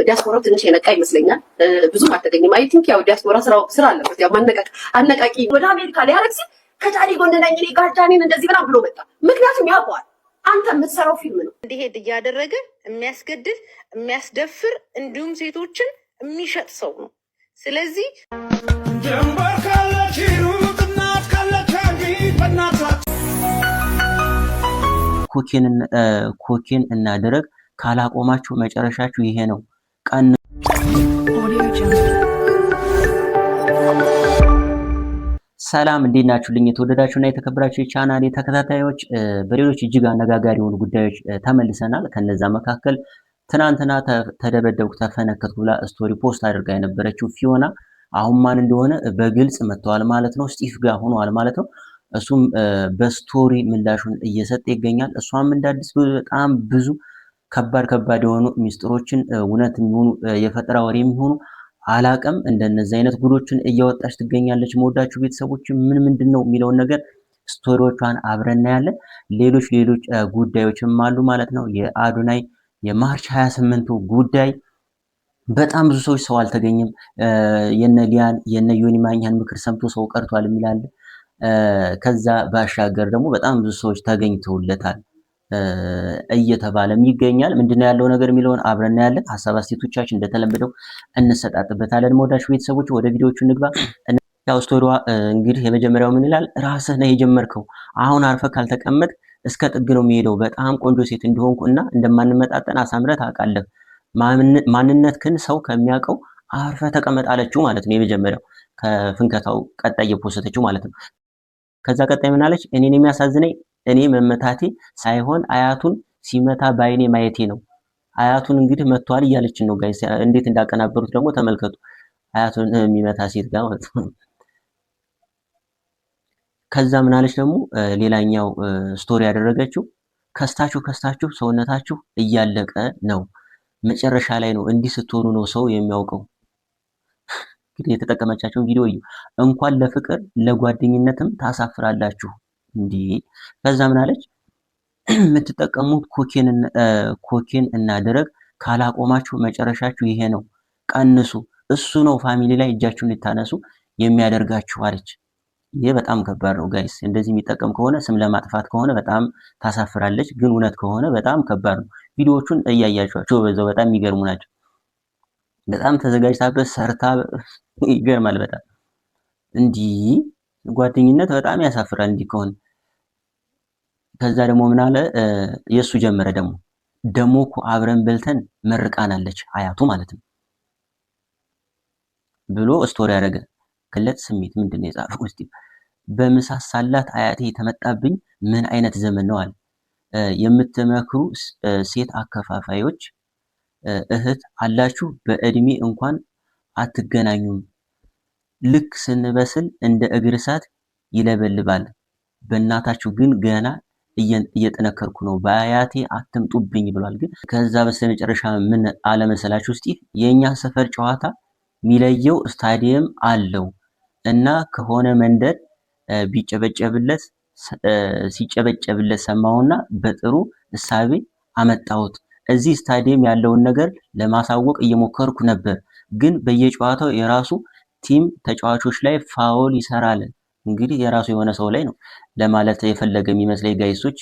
ዲያስፖራው ትንሽ የነቃ ይመስለኛል። ብዙም አልተገኘም። አይ ቲንክ ያው ዲያስፖራ ስራ አለበት። ያው አነቃቂ ወደ አሜሪካ ሊያረግ ሲል ከዳኒ ጎን ነኝ እኔ ጋርዳኔን እንደዚህ ብላ ብሎ መጣ። ምክንያቱም ያውቀዋል አንተ የምትሰራው ፊልም ነው። እንዲሄድ እያደረገ የሚያስገድድ የሚያስደፍር እንዲሁም ሴቶችን የሚሸጥ ሰው ነው። ስለዚህ ኮኬን እና ድረግ ካላቆማችሁ መጨረሻችሁ ይሄ ነው። ቀን ሰላም እንዴት ናችሁልኝ? የተወደዳችሁና የተከበራችሁ የቻናሌ ተከታታዮች በሌሎች እጅግ አነጋጋሪ የሆኑ ጉዳዮች ተመልሰናል። ከነዛ መካከል ትናንትና ተደበደብኩ ተፈነከትኩ ብላ ስቶሪ ፖስት አድርጋ የነበረችው ፊዮና አሁን ማን እንደሆነ በግልጽ መጥተዋል ማለት ነው። ስቲቭ ጋር ሆኗል ማለት ነው። እሱም በስቶሪ ምላሹን እየሰጠ ይገኛል። እሷም እንዳዲስ በጣም ብዙ ከባድ የሆኑ ሚስጥሮችን እውነት የሚሆኑ የፈጠራ ወሬ የሚሆኑ አላቀም እንደነዚህ አይነት ጉዶችን እያወጣች ትገኛለች። መወዳችሁ ቤተሰቦች ምንድነው የሚለውን ነገር ስቶሪዎቿን አብረን እናያለን። ሌሎች ጉዳዮችም አሉ ማለት ነው። የአዶናይ የማርች 28ቱ ጉዳይ በጣም ብዙ ሰው አልተገኘም። የነ ሊያን የነ ዮኒ ማኛን ምክር ሰምቶ ሰው ቀርቷል የሚላል። ከዛ ባሻገር ደግሞ በጣም ብዙ ሰዎች ተገኝተውለታል እየተባለም ይገኛል። ምንድነው ያለው ነገር የሚለውን አብረን እናያለን። ሐሳብ አስተያየቶቻችን እንደተለመደው እንሰጣጥበታለን። መወዳችሁ ቤተሰቦች ወደ ቪዲዮቹ እንግባ። ያው ስቶሪዋ እንግዲህ የመጀመሪያው ምን ይላል? ራስህ ነህ የጀመርከው፣ አሁን አርፈህ ካልተቀመጥ እስከ ጥግ ነው የሚሄደው። በጣም ቆንጆ ሴት እንደሆንኩ እና እንደማንመጣጠን አሳምረህ ታውቃለህ። ማንነትህን ሰው ከሚያውቀው አርፈህ ተቀመጥ አለችው ማለት ነው። የመጀመሪያው ከፍንከታው ቀጣይ የፖስተችው ማለት ነው። ከዛ ቀጣይ ምን አለች? እኔን የሚያሳዝነኝ እኔ መመታቴ ሳይሆን አያቱን ሲመታ ባይኔ ማየቴ ነው። አያቱን እንግዲህ መቷል እያለችን ነው ጋይስ። እንዴት እንዳቀናበሩት ደግሞ ተመልከቱ። አያቱን የሚመታ ሴት ጋር ማለት ነው። ከዛ ምን አለች ደግሞ ሌላኛው ስቶሪ ያደረገችው ከስታችሁ ሰውነታችሁ እያለቀ ነው። መጨረሻ ላይ ነው እንዲህ ስትሆኑ ነው ሰው የሚያውቀው። እንግዲህ የተጠቀመቻቸውን ቪዲዮ እዩ። እንኳን ለፍቅር ለጓደኝነትም ታሳፍራላችሁ እንዴ። ከዛ ምን አለች? የምትጠቀሙት ኮኬን እና ድረግ ካላቆማችሁ መጨረሻችሁ ይሄ ነው። ቀንሱ። እሱ ነው ፋሚሊ ላይ እጃችሁን ልታነሱ የሚያደርጋችሁ አለች። ይሄ በጣም ከባድ ነው ጋይስ። እንደዚህ የሚጠቀም ከሆነ ስም ለማጥፋት ከሆነ በጣም ታሳፍራለች፣ ግን እውነት ከሆነ በጣም ከባድ ነው። ቪዲዮዎቹን እያያችኋቸው በዛው በጣም የሚገርሙ ናቸው። በጣም ተዘጋጅታበት ሰርታ ይገርማል በጣም። እንዲህ ጓደኝነት በጣም ያሳፍራል እንዲህ ከሆነ። ከዛ ደግሞ ምን አለ? የሱ ጀመረ ደግሞ እኮ አብረን በልተን መርቃናለች አያቱ ማለት ነው ብሎ ስቶሪ ያደረገ ክለት ስሜት ምንድነው የጻፈው? እስቲ በመሳሳላት አያቴ የተመጣብኝ ምን አይነት ዘመን ነው አለ። የምትመክሩ ሴት አከፋፋዮች እህት አላችሁ፣ በእድሜ እንኳን አትገናኙም። ልክ ስንበስል እንደ እግር እሳት ይለበልባል። በእናታችሁ ግን ገና እየጠነከርኩ ነው፣ በአያቴ አትምጡብኝ ብሏል። ግን ከዛ በስተመጨረሻ ምን አለመሰላችሁ? እስቲ የኛ ሰፈር ጨዋታ የሚለየው ስታዲየም አለው እና ከሆነ መንደር ሲጨበጨብለት ሰማውና በጥሩ እሳቤ አመጣሁት። እዚህ ስታዲየም ያለውን ነገር ለማሳወቅ እየሞከርኩ ነበር፣ ግን በየጨዋታው የራሱ ቲም ተጫዋቾች ላይ ፋውል ይሰራል። እንግዲህ የራሱ የሆነ ሰው ላይ ነው ለማለት የፈለገ የሚመስለኝ ጋይሶች።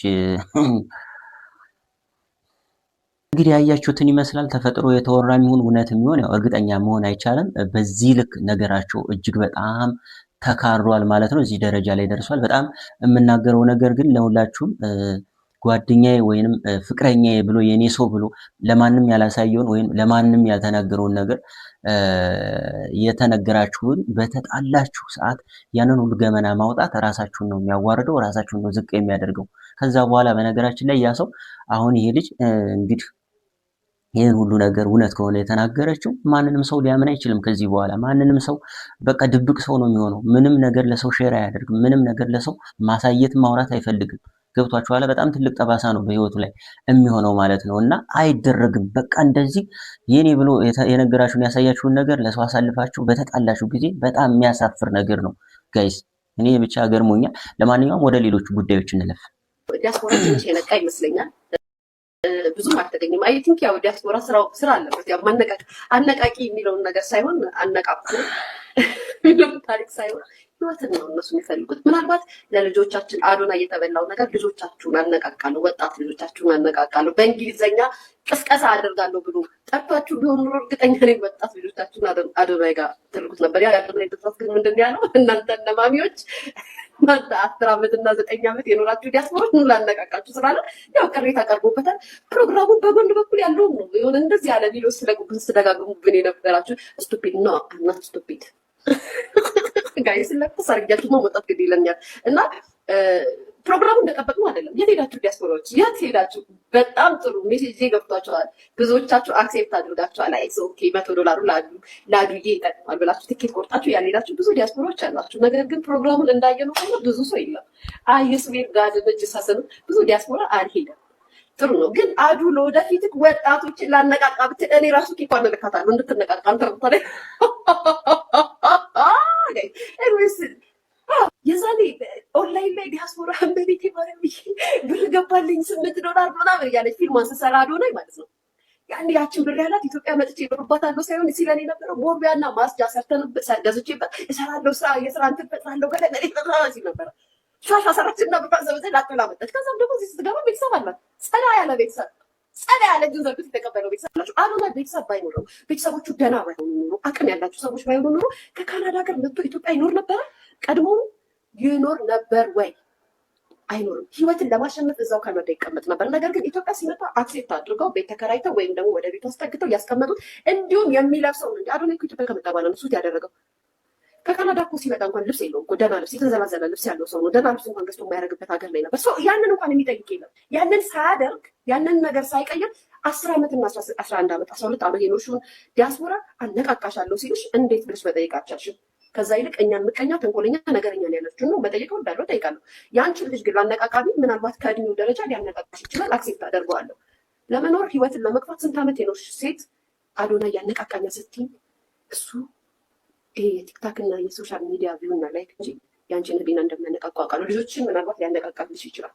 እንግዲህ ያያችሁትን ይመስላል። ተፈጥሮ የተወራ የሚሆን እውነት የሚሆን ያው እርግጠኛ መሆን አይቻልም። በዚህ ልክ ነገራቸው እጅግ በጣም ተካሯል ማለት ነው። እዚህ ደረጃ ላይ ደርሷል። በጣም የምናገረው ነገር ግን ለሁላችሁም ጓደኛዬ ወይንም ፍቅረኛዬ ብሎ የኔ ሰው ብሎ ለማንም ያላሳየውን ወይም ለማንም ያልተናገረውን ነገር የተነገራችሁን በተጣላችሁ ሰዓት ያንን ሁሉ ገመና ማውጣት ራሳችሁን ነው የሚያዋርደው፣ ራሳችሁን ነው ዝቅ የሚያደርገው። ከዛ በኋላ በነገራችን ላይ ያ ሰው አሁን ይሄ ልጅ እንግዲህ ይህን ሁሉ ነገር እውነት ከሆነ የተናገረችው ማንንም ሰው ሊያምን አይችልም። ከዚህ በኋላ ማንንም ሰው በቃ ድብቅ ሰው ነው የሚሆነው። ምንም ነገር ለሰው ሼር አያደርግም። ምንም ነገር ለሰው ማሳየት ማውራት አይፈልግም። ገብቷችኋል? በጣም ትልቅ ጠባሳ ነው በህይወቱ ላይ የሚሆነው ማለት ነው። እና አይደረግም። በቃ እንደዚህ የኔ ብሎ የነገራችሁን ያሳያችሁን ነገር ለሰው አሳልፋችሁ በተጣላችሁ ጊዜ በጣም የሚያሳፍር ነገር ነው ጋይስ። እኔ ብቻ ገርሞኛል። ለማንኛውም ወደ ሌሎች ጉዳዮች እንለፍ። ዲያስፖራ ትንሽ የነቃ ይመስለኛል። ብዙም አልተገኘም። አይ ቲንክ ያው ዲያስፖራ ስራ አለበት። ያው አነቃቂ የሚለውን ነገር ሳይሆን አነቃቁ የሚለውን ታሪክ ሳይሆን ህይወትን ነው እነሱ የሚፈልጉት። ምናልባት ለልጆቻችን አዶና እየተበላው ነገር ልጆቻችሁን አነቃቃለሁ፣ ወጣት ልጆቻችሁን አነቃቃለሁ፣ በእንግሊዝኛ ቅስቀሳ አደርጋለሁ ብሎ ጠርቷችሁ ቢሆን ኑሮ እርግጠኛ ነኝ ወጣት ልጆቻችሁን አዶናይ ጋር ትልቁት ነበር። ያ አዶናይ ድረስ ግን ምንድን ያለው እናንተ እነማሚዎች እናንተ 10 ዓመትና 9 ዓመት የኖራችሁ ዲያስፖራ ኑ ላነቃቃችሁ ስላለ ያው ቅሬታ ቀርቦበታል። ፕሮግራሙ በጎን በኩል ያለው ነው የሆነ እንደዚህ ያለ ቪዲዮ ስለደጋግሙብን የነበራችሁ ስቱፒድ ነው እና ስቱፒድ ጋይስ ለቁ ሰርጋችሁ መውጣት ግድ ይለኛል እና ፕሮግራሙ እንደጠበቅነው አይደለም። የት ሄዳችሁ ዲያስፖራዎች? የት ሄዳችሁ? በጣም ጥሩ ሜሴጅ ገብቷችኋል። ብዙዎቻችሁ አክሴፕት አድርጋችኋል። አይስ ኦኬ $100 ላዱዬ ይጠቅማል ብላችሁ ትኬት ቆርጣችሁ ያልሄዳችሁ ብዙ ዲያስፖራዎች አላችሁ። ነገር ግን ፕሮግራሙን እንዳየነው ከሆነ ብዙ ሰው የለም። አይስቤት ጋር በጅሳሰኑ ብዙ ዲያስፖራ አልሄደም። ጥሩ ነው ግን አዱ ለወደፊት ወጣቶችን ላነቃቃ ብትል እኔ ራሱ ኬኳን ልካታለሁ እንድትነቃቃ አንተርታ ላይ የዛኔ ኦንላይን ላይ ዲያስፖራ በቤቴ ማረም ብር ገባልኝ $8 ምናምን እያለች ፊልሟን ስትሰራ አዶናይ ማለት ነው። ያን ያችን ብር ያላት ኢትዮጵያ መጥቼ ይኖርባታለሁ ሳይሆን ሲለን የነበረው ቦርቢያና ማስጃ ሰርተንበት ገዝቼበት እሰራለሁ የስራ እንትን ፈጥራለሁ ገለገሌ ሲል ነበረ። ሻሻ ሰራችና በታዘበዘ ላጥላ መጣች። ከዛም ደግሞ እዚህ ስትገባ ቤተሰብ አላት። ጸዳ ያለ ቤተሰብ ጸዳ ያለ ገንዘብ የተቀበለው ቤተሰብ አላችሁ። አዶናይ ቤተሰብ ባይኖረው ቤተሰቦቹ ደህና ባይሆኑ ኑሮ አቅም ያላችሁ ሰዎች ባይሆኑ ኑሮ ከካናዳ ሀገር መጥቶ ኢትዮጵያ ይኖር ነበረ? ቀድሞ ይኖር ነበር ወይ? አይኖርም። ህይወትን ለማሸነፍ እዛው ካናዳ ይቀመጥ ነበር። ነገር ግን ኢትዮጵያ ሲመጣ አክሴፕት አድርገው ቤት ተከራይተው ወይም ደግሞ ወደ ቤቱ አስጠግተው ያስቀመጡት እንዲሁም የሚለብሰው ነው። አዶናይ ኢትዮጵያ ከመጣ በኋላ ነው ሱት ያደረገው። ከካናዳ እኮ ሲመጣ እንኳን ልብስ የለውም እኮ ደህና ልብስ የተዘላዘለ ልብስ ያለው ሰው ነው። ደህና ልብስ እንኳን ገዝቶ የማያደርግበት ሀገር ላይ ነበር። ያንን እንኳን የሚጠይቅ የለም። ያንን ሳያደርግ ያንን ነገር ሳይቀይር 10 ዓመትና 11 ዓመት 12 ዓመት የኖርሽውን ዲያስፖራ አነቃቃሻለሁ ሲሉሽ እንዴት ብለሽ መጠየቅ አልቻልሽም? ከዛ ይልቅ እኛን ምቀኛ፣ ተንኮለኛ፣ ነገረኛ ያለችው ነው መጠየቅ ወዳለው ጠይቃለሁ። ያንቺን ልጅ ግን ላነቃቃቢ ምናልባት ከእድሜው ደረጃ ሊያነቃቃሽ ይችላል። አክሴፕት አደርገዋለሁ። ለመኖር ህይወትን ለመግፋት ስንት ዓመት የኖርሽ ሴት አዶናይ ያነቃቃኛ ስትይ እሱ ይሄ የቲክታክ እና የሶሻል ሚዲያ ቪው እና ላይክ እንጂ ያንቺን ህሊና እንደሚያነቃቃ አውቃለሁ። ልጆችን ምናልባት ሊያነቃቃልሽ ይችላል።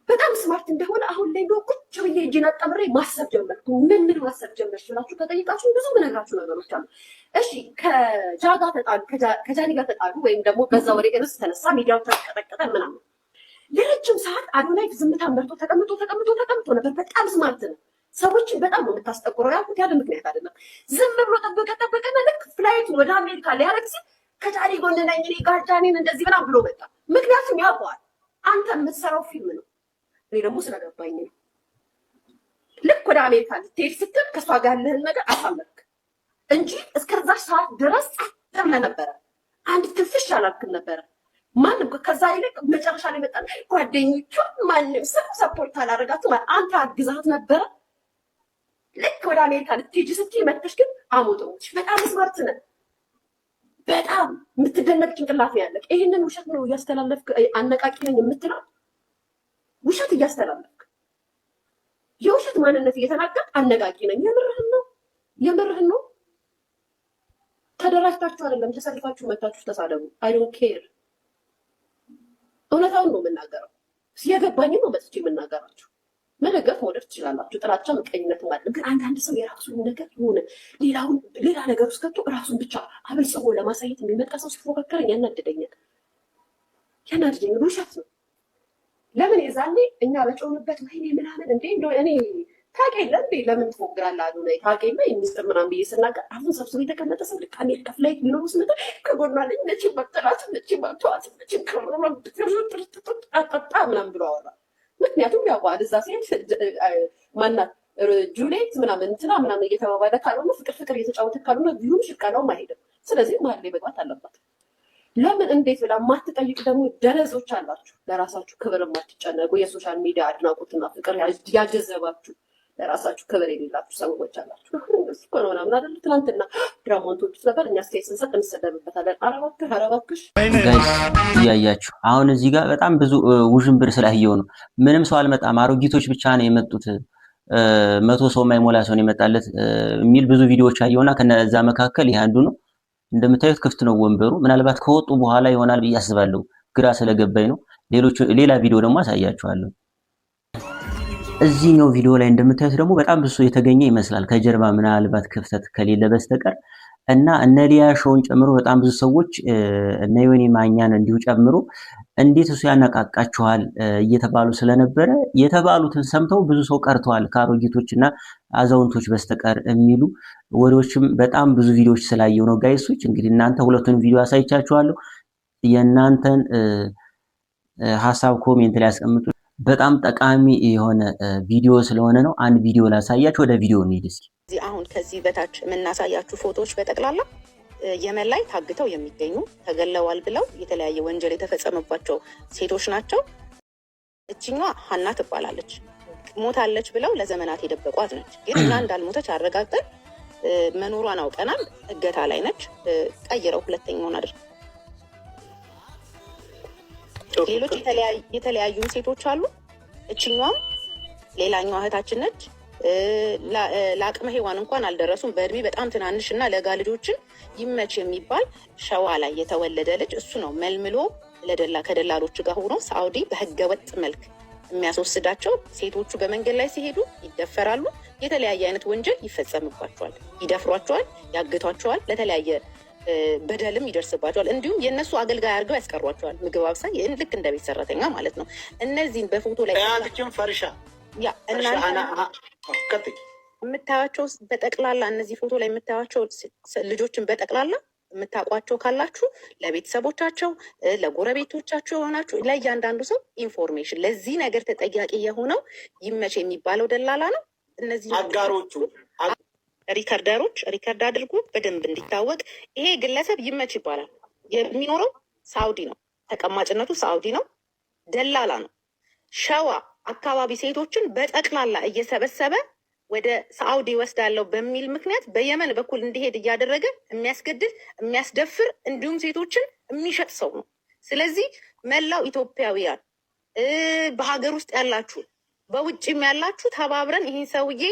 በጣም ስማርት እንደሆነ አሁን ላይ ነው ቁጭ ብዬ እጄን አጣምሬ ማሰብ ጀመርኩ። ምን ማሰብ ጀመርሽ ብላችሁ ከጠይቃችሁ ብዙ ምነግራችሁ ነገሮች አሉ። እሺ ከጃጋ ተጣሉ፣ ከጃኒ ጋር ተጣሉ ወይም ደግሞ በዛ ወሬ እርስ ተነሳ፣ ሚዲያው ተቀጠቀጠ ምናምን። ለረጅም ሰዓት አዶናይ ዝምታ መርጦ ተቀምጦ ነበር። በጣም ስማርት ነው። ሰዎችን በጣም ነው የምታስጠቁረው። ያልኩት ያለ ምክንያት አይደለም። ዝም ብሎ ጠበቀና ልክ ፍላይቱን ወደ አሜሪካ ሊያደርግ ሲል ከጃኒ ጎን ነኝ እኔ ጋርዳኔን እንደዚህ ምናምን ብሎ መጣ። ምክንያቱም ያውቀዋል አንተ የምትሰራው ፊልም ነው። እኔ ደግሞ ስለገባኝ ነው። ልክ ወደ አሜሪካ ልትሄድ ስትል ከእሷ ጋር ያለህን ነገር አሳመርክ እንጂ እስከዛ ሰዓት ድረስ ጸጥ ነበረ። አንድ ትንፍሽ አላልክም ነበረ። ማንም ከዛ ይልቅ መጨረሻ ላይ መጣ። ጓደኞቿ ማንም ሰው ሰፖርት አላደረጋትም። አንተ አግዛት ነበረ። ልክ ወደ አሜሪካ ልትሄጂ ስትይ መጥተሽ ግን አሞጠውሽ። በጣም ስማርት ነህ። በጣም የምትደነቅ ጭንቅላት ነው ያለህ። ይሄንን ውሸት ነው እያስተላለፍክ አነቃቂ ነኝ የምትለው ውሸት እያስተላለፍክ የውሸት ማንነት እየተናገርክ አነቃቂ ነኝ። የምርህን ነው። ተደራጅታችሁ አይደለም ተሰልፋችሁ መታችሁ ተሳደቡ። አይ ዶንት ኬር። እውነታውን ነው የምናገረው። ሲያገባኝ ነው መጥቼ የምናገራችሁ። መደገፍ መውደድ ትችላላችሁ። ጥላቻ ምቀኝነትም አለ። ግን አንዳንድ ሰው የራሱን ነገር ሆነ ሌላ ነገር ውስጥ ከቶ ራሱን ብቻ አበልጽጎ ለማሳየት የሚመጣ ሰው ሲፎካከረኝ ያናድደኛል። ውሸት ነው። ለምን የዛኔ እኛ በጮንበት ወይኔ ምናምን እንዴ እኔ ታውቂያለ እንዴ ለምን ትፎግራለህ? አዶናይ ታውቂያለ ሚኒስትር ምናምን ብዬ ስናገር አሁን ሰብስቦ የተቀመጠ ሰው ልክ አሜሪካ ፍላይት ሊኖሩ ስመጣ ከጎኗ ላይ ነች መጥራት ነች ማተዋት ነች አጣጣ ምናምን ብሎ አወራ። ምክንያቱም ያውቀዋል እዛ ሴት ማናት ጁሌት ምናምን እንትና ምናምን እየተባባለ ካልሆነ ፍቅር እየተጫወተ ካልሆነ ቪዩም ሽቃናውም አይሄድም። ስለዚህ መሀል ላይ መግባት አለባት። ለምን እንዴት ብላ ማትጠይቅ ደግሞ ደረዞች አላችሁ። ለራሳችሁ ክብር የማትጨነቁ የሶሻል ሚዲያ አድናቆትና ፍቅር ያጀዘባችሁ ለራሳችሁ ክብር የሌላችሁ ሰዎች አላችሁ። እሱ እኮ ነው ምናምን አይደል? ትናንትና ድራማንቶች ነበር እኛ ስቴት ስንሰጥ እንሰደብበታለን። ኧረ እባክሽ ጋይስ እያያችሁ አሁን እዚህ ጋር በጣም ብዙ ውዥንብር ስላየው ነው። ምንም ሰው አልመጣም፣ አሮጊቶች ብቻ ነው የመጡት፣ 100 ሰው የማይሞላ ሰው ነው የመጣለት የሚል ብዙ ቪዲዮዎች አየውና ከነዛ መካከል ይሄ አንዱ ነው። እንደምታዩት ክፍት ነው ወንበሩ። ምናልባት ከወጡ በኋላ ይሆናል ብዬ አስባለሁ። ግራ ስለገባኝ ነው። ሌላ ቪዲዮ ደግሞ አሳያችኋለሁ። እዚህኛው ቪዲዮ ላይ እንደምታዩት ደግሞ በጣም ብዙ የተገኘ ይመስላል ከጀርባ ምናልባት ክፍተት ከሌለ በስተቀር እና እነ ሊያ ሾውን ጨምሮ በጣም ብዙ ሰዎች እነ ዮኒ ማኛን እንዲሁ ጨምሮ እንዴት እሱ ያነቃቃችኋል እየተባሉ ስለነበረ የተባሉትን ሰምተው ብዙ ሰው ቀርተዋል ከአሮጊቶችና አዛውንቶች በስተቀር የሚሉ ወሬዎችም በጣም ብዙ ቪዲዮዎች ስላየው ነው ጋይሶች። እንግዲህ እናንተ ሁለቱን ቪዲዮ አሳይቻችኋለሁ። የእናንተን ሐሳብ ኮሜንት ላይ ያስቀምጡ። በጣም ጠቃሚ የሆነ ቪዲዮ ስለሆነ ነው። አንድ ቪዲዮ ላሳያችሁ። ወደ ቪዲዮ እንሂድ እስኪ። አሁን ከዚህ በታች የምናሳያችሁ ፎቶዎች በጠቅላላ የመን ላይ ታግተው የሚገኙ ተገለዋል ብለው የተለያየ ወንጀል የተፈጸመባቸው ሴቶች ናቸው። እችኛዋ ሀና ትባላለች። ሞታለች ብለው ለዘመናት የደበቋት ነች። ግን እኛ እንዳልሞተች አረጋግጠን መኖሯን አውቀናል። እገታ ላይ ነች። ቀይረው ሁለተኛውን አድርግ። ሌሎች የተለያዩም ሴቶች አሉ። እችኛዋም ሌላኛዋ እህታችን ነች። ለአቅመ ሔዋን እንኳን አልደረሱም። በእድሜ በጣም ትናንሽ እና ለጋ ልጆችን ይመች የሚባል ሸዋ ላይ የተወለደ ልጅ እሱ ነው መልምሎ ከደላሎች ጋር ሆኖ ሳኡዲ በህገወጥ መልክ የሚያስወስዳቸው። ሴቶቹ በመንገድ ላይ ሲሄዱ ይደፈራሉ። የተለያየ አይነት ወንጀል ይፈጸምባቸዋል። ይደፍሯቸዋል፣ ያግቷቸዋል፣ ለተለያየ በደልም ይደርስባቸዋል። እንዲሁም የእነሱ አገልጋይ አድርገው ያስቀሯቸዋል። ምግብ አብሳይ ልክ እንደ ቤት ሰራተኛ ማለት ነው። እነዚህን በፎቶ ላይ ፈርሻ የምታዩቸው በጠቅላላ እነዚህ ፎቶ ላይ የምታዩቸው ልጆችን በጠቅላላ የምታውቋቸው ካላችሁ ለቤተሰቦቻቸው፣ ለጎረቤቶቻቸው የሆናችሁ ለእያንዳንዱ ሰው ኢንፎርሜሽን ለዚህ ነገር ተጠያቂ የሆነው ይመች የሚባለው ደላላ ነው። እነዚህ አጋሮቹ ሪከርደሮች ሪከርድ አድርጎ በደንብ እንዲታወቅ። ይሄ ግለሰብ ይመች ይባላል። የሚኖረው ሳኡዲ ነው። ተቀማጭነቱ ሳኡዲ ነው። ደላላ ነው። ሸዋ አካባቢ ሴቶችን በጠቅላላ እየሰበሰበ ወደ ሳኡዲ ወስዳለው በሚል ምክንያት በየመን በኩል እንዲሄድ እያደረገ የሚያስገድል፣ የሚያስደፍር እንዲሁም ሴቶችን የሚሸጥ ሰው ነው። ስለዚህ መላው ኢትዮጵያውያን በሀገር ውስጥ ያላችሁ በውጭም ያላችሁ ተባብረን ይህን ሰውዬ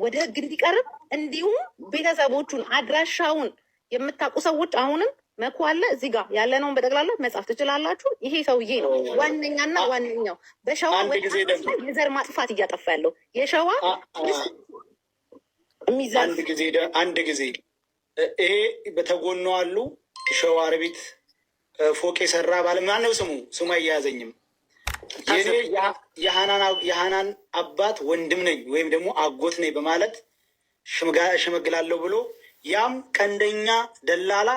ወደ ህግ እንዲቀርብ እንዲሁም ቤተሰቦቹን አድራሻውን የምታውቁ ሰዎች አሁንም መኩ አለ እዚህ ጋር ያለነውን በጠቅላላ መጻፍ ትችላላችሁ። ይሄ ሰውዬ ነው ዋነኛና ዋነኛው በሸዋ የዘር ማጥፋት እያጠፋ ያለው የሸዋ አንድ ጊዜ ይሄ በተጎኑ አሉ ሸዋ አርቢት ፎቅ የሰራ ባለ ማነው ስሙ አያያዘኝም። የኔ የሃናን አባት ወንድም ነኝ ወይም ደግሞ አጎት ነኝ በማለት ሸመግላለሁ ብሎ ያም ቀንደኛ ደላላ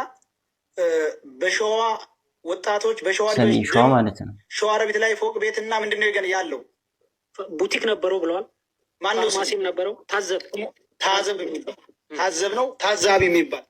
በሸዋ ወጣቶች በሸዋ ማለት ነው። ሸዋ አረቢት ላይ ፎቅ ቤትና ምንድነው ይገን ያለው ቡቲክ ነበረው ብለዋል። ማነው ማሲም ነበረው። ታዘብ ነው ታዛቢ የሚባል